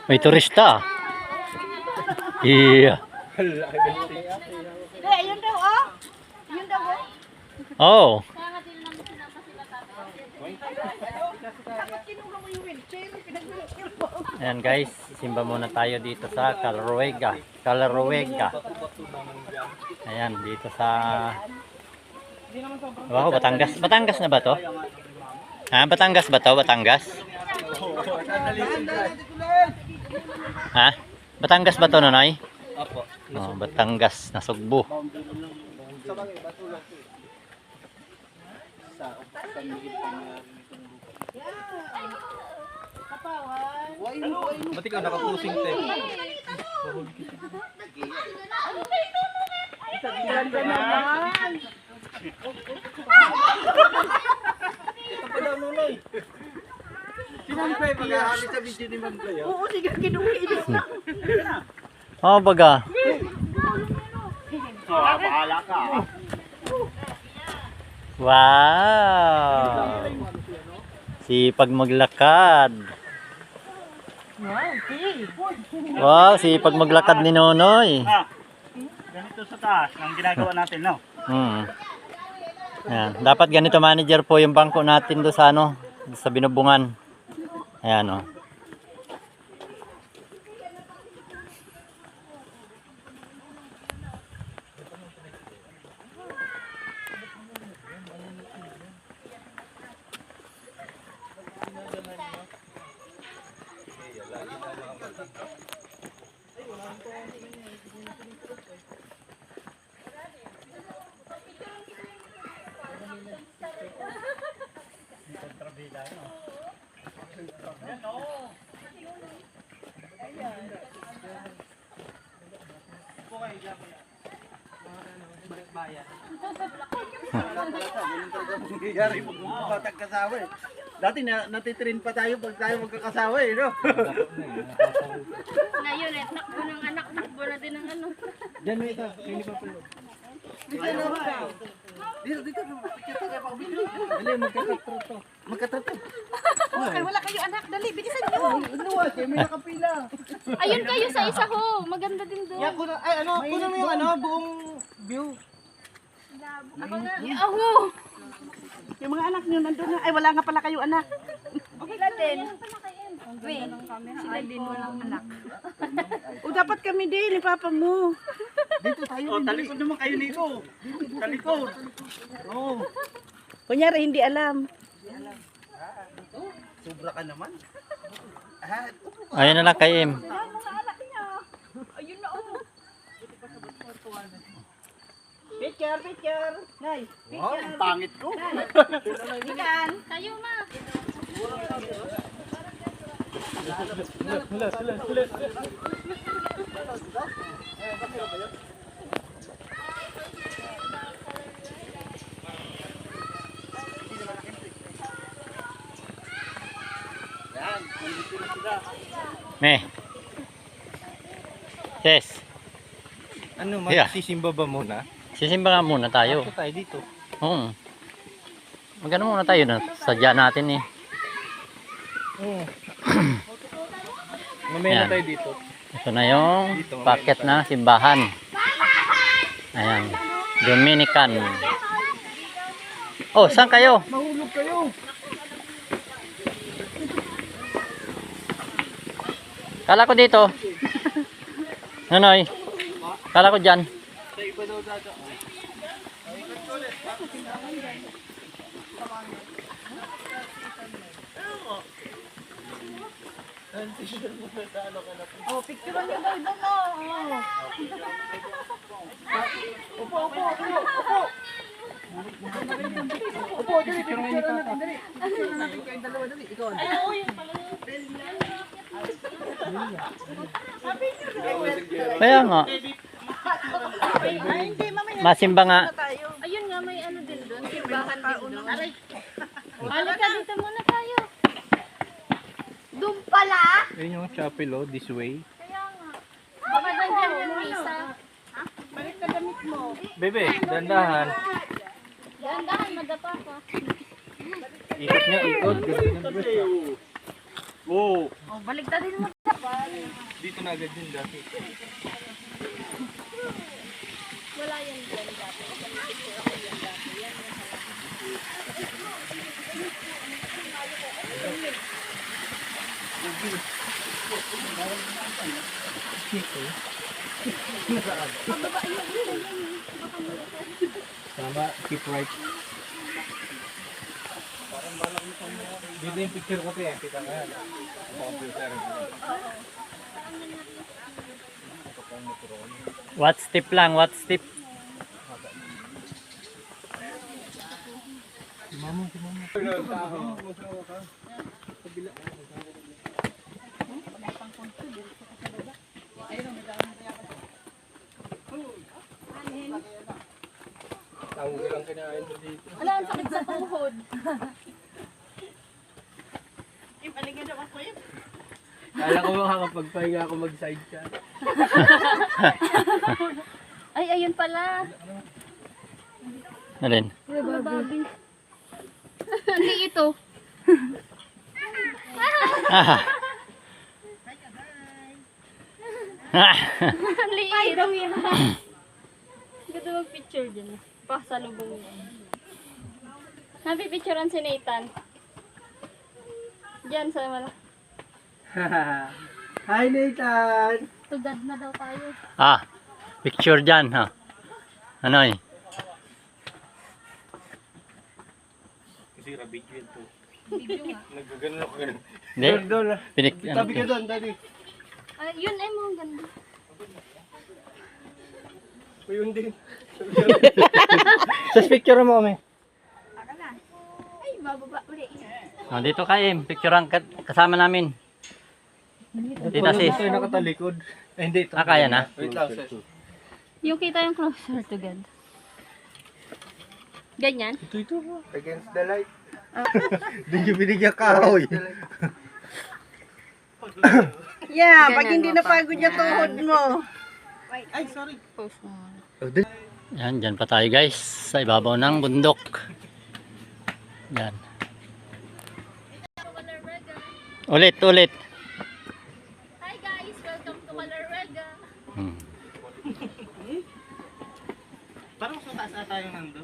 May turista. Iya. Ayun daw, oh. Ayun daw, oh. Oh. Ayan guys, simba muna tayo dito sa Calaruega. Calaruega. Ayan, dito sa wow, Batangas. Batangas na ba to? Ha, Batangas ba to? Batangas? Ha? Batangas ba to, Nonoy? Opo. Oh, Batangas na Sugbo. Ba't ikaw nakapusing te? Ganda naman. Ito pala nunoy. Si Ma'am Clay, mag-ahalit sa video ni Ma'am Clay. Oo, sige, kinuwi. Oh, baga. Bahala ka. Wow. Sipag maglakad. Wow, sipag maglakad ni Nonoy. Ganito sa taas, ang ginagawa natin, no? Ayan. Dapat ganito manager po yung bangko natin do sa ano, sa Binubungan. Ayan oh. Nangyayari pag bumabag kasawa eh. Dati natitrain pa tayo pag tayo magkakasawa eh, no? Ngayon, takbo ng anak, takbo na din ng ano. Diyan may ito, hindi pa pala. Dito, dito, picture tayo pa video. Dali, magkatatrot to. Magkatatrot. Wala kayo anak, dali, bilisan nyo. Ano, may nakapila. Ayun kayo sa isa ho, maganda din doon. Ya, kuno, ay ano, kuno mo yung ano, buong view. Ako nga. Aho! Yung mga anak nyo nandun na. Ay, wala nga pala kayo anak. Sila din. Wait, sila din walang anak. O, dapat kami din, ni papa mo. Dito tayo. Oh, talikod naman kayo nito. Talikod. Oh. Kunyari, hindi alam. Sobra ka naman. Ayun na lang kay Em. Ayun na, oh. Picture, picture. Nay, Wow, ang pangit ko. ikan. Tayo, ma. Meh. Yes. Ano, Yeah. magsisimba ba muna? Sisimba nga muna tayo. Ito tayo dito. Oo. Magano muna tayo na sadya natin eh. Oo. Mamaya Ayan. na tayo dito. Ito na yung packet na simbahan. Ayan. Dominican. Oh, saan kayo? Mahulog kayo. Kala ko dito. Nonoy. Kala ko dyan. Oh, picture nyo daw doon, oh. Upo, upo, upo, upo. Upo, dali, picture natin, dali. Kayong dalawa, dali. Ikaw. Ay, oo, yun pala yun. Kaya nga. Ay, hindi, mamaya. Masimba nga. Ayun nga, may ano din doon. Simbahan din doon. Aray. Halika, dito muna tayo. Doon pala? Ayun yung chapel, oh, this way. Kaya nga. Baka nandiyan yung misa. Ha? Balik ka damit mo. Bebe, dandahan. Dahan-dahan, madapa ka. Ikot nga, ikot. Oo. Oh, baligtarin mo. Dito na agad yun dati. Wala yan dyan dati. Tama, keep right. Dito yung picture ko eh. Kita nga. Computer. What step lang, what step? Tawag lang kinain mo dito. Wala, ang sakit sa tuhod. Ipaligyan daw ako yun. Kala ko makakapagpahinga ako mag-side shot. Ay, ayun pala. Alin? Babi. Hindi ito. Ah. Ang liit. Ganda mag-picture dyan. Pasalubong yan. Napipicturean si Nathan. Diyan sa mala. Hi Nathan! Tugad na daw tayo. Ah, picture dyan, ha? Ano eh? Kasi rabid yun to. Video nga. Nagaganon ako ganun. Hindi. Doon. Tabi ka doon, daddy. Yun ay mga ganda. O yun din. Sa picture mo kami. Aka na. Ay, bababa uli. Oh, dito kayo, picturean kasama namin. Dito sis. Ito yung nakatalikod. Eh, hindi. Ito. Ah, kaya na? Wait lang, sir. Yung kita yung closer to God. Ganyan? Ito. Against the light. Hindi nyo binigyan kahoy. Yeah, pag hindi napagod yung tuhod mo. Ay, sorry. Post mo. Yan, dyan pa tayo guys. Sa ibabaw ng bundok. Yan. Ulit. Hi guys! Welcome to Calarega! Hmm. Parang sa taas na tayo nando.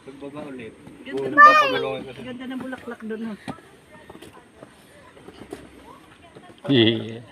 Pagbaba ulit. Ganda ng Papagulungan ko. Ganda ng bulaklak doon. Yeah.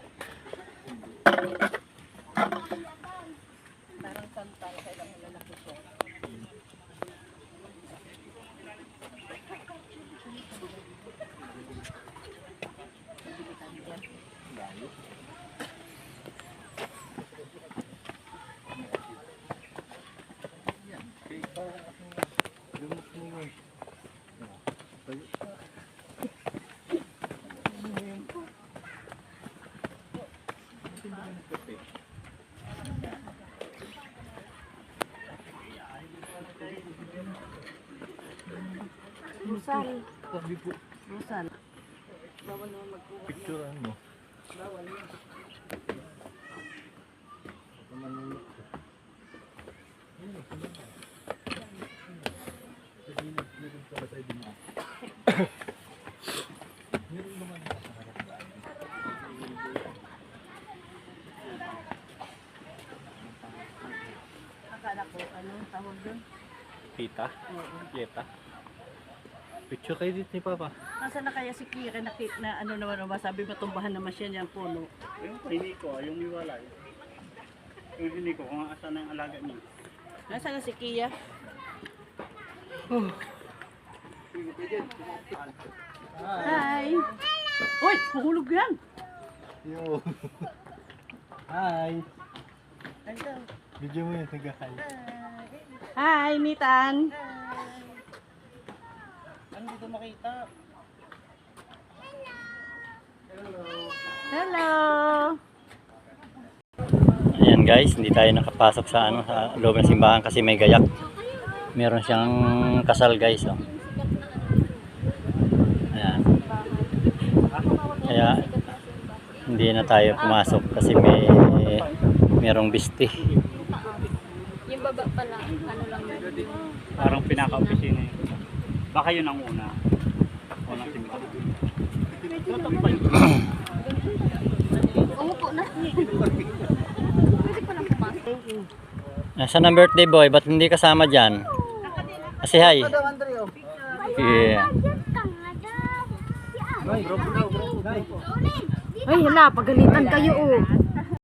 Rusal. Rusal. Picturean mo. Akala ko, ano, tawag doon? Tita? Yeta? Picture kayo dito ni Papa. Nasaan na kaya si Kira na ano naman ba? Sabi matumbahan naman siya niyang puno. Yung hini ko, yung iwalay. Yung hini ko, kung asan na yung alaga niya. Nasaan na si Kia? Hi! Uy! Mahulog yan! Yo. Hi. Video mo yun, nag-hi. Hi, Nitan! Ano dito makita? Hello! Ayan guys, hindi tayo nakapasok sa sa loob ng simbahan kasi may gayak. Meron siyang kasal guys, oh. Ayan. Kaya hindi na tayo pumasok kasi merong biste. Yung baba pala, ano lang yun. Parang pinaka-opisina yun. Baka yun ang una. Unang simula. Umupo na. Pwede pa lang pumasok. Nasaan ang birthday boy? Ba't hindi kasama dyan? Kasi hi. Yeah. Ay, hala, pagalitan kayo oh.